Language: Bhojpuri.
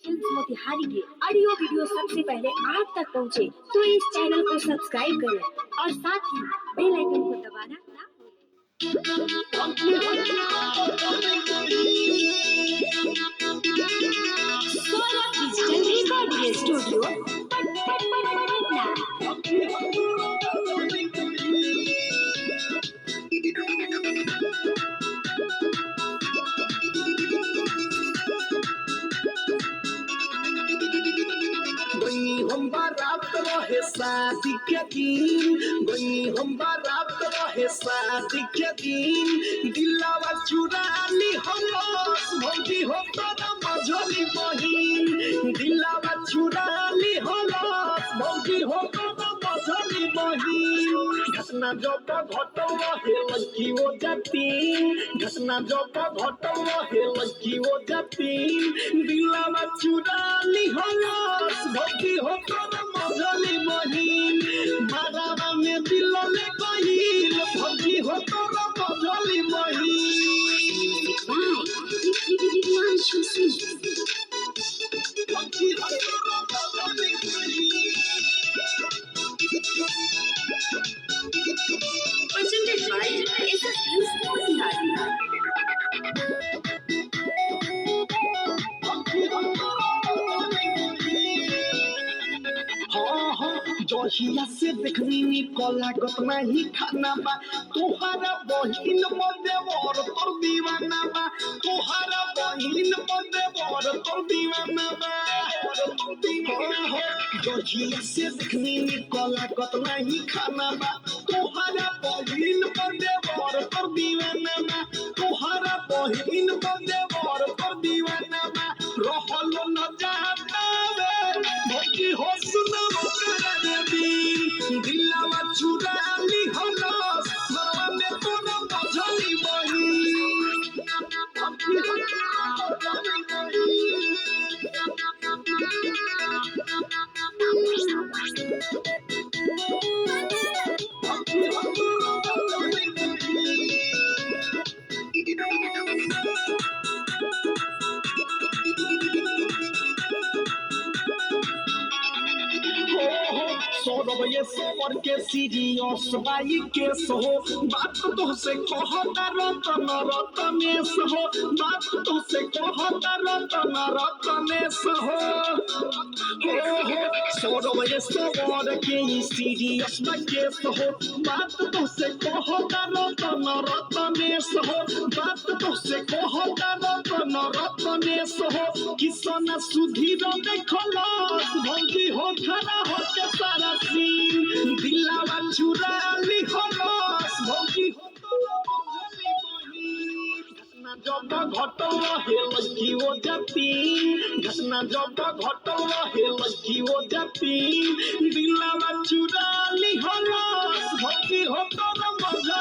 फिल्म मोतिहारी के ऑडियो वीडियो सबसे पहले आप तक पहुंचे तो इस चैनल को सब्सक्राइब करें और साथ ही बेल आइकन को दबाना ना भूलें। Saurabh digital recording studio Patna. हम बारात रहे शादी के दिन, हम बारात रहे शादी के दिन, दिलावा चुरा ली हलस भौजी हो तोरा मझली बहिन, दिलावा चुरा ली हलस भौजी हो तोरा मझली बहिन। घटना जब घटल रहे लड़की वो जाती, घटना जब घटल रहे लड़की वो जाती, दिलावा चुरा ली हलस भौजी हो तोरा मझली बहिन, मारावा में दिल ले गईल भौजी हो तोरा मझली बहिन। भौजी हो तोरा मझली बहिन। Presented by SSS Motihari। जहिया से देखनी निकला गत नहीं खाना बा, तोहरा बहिन मदेवर तोर दीवाना बा, तोहरा बहिन मदेवर तोर दीवाना बा। जहिया से देखनी निकला गत नहीं खाना बा, तोहरा बहिन मदेवर तोर दीवाना बा, तोहरा बहिन मदेवर तोर दीवाना बा। रहलो न जाता भौजी हो सुनो दिलावा चुरा ली हलस मरवा में तोरा मझली बहिन। सौरभ ये सोमर के सीरियस बाई केस हो, बात तो से कहता रतन रतनेश हो, बात तो से कहता रतन रतनेश हो। सौरभ ये सोमर के सीरियस बाई केस हो, बात तो से कहता रतन रतनेश हो, बात तो से कहता रतन रतनेश हो। किसन सुधीर देखलस भौजी हो खड़ा होके सारा सीन, दिलावा चुरा ली हलस भौजी हो तोरा मझली बहिन। घटना जब घटल रहे लड़की वो जाती, घटना जब घटल रहे लड़की वो जाती, दिलावा चुरा ली हलस भौजी हो तोरा मझली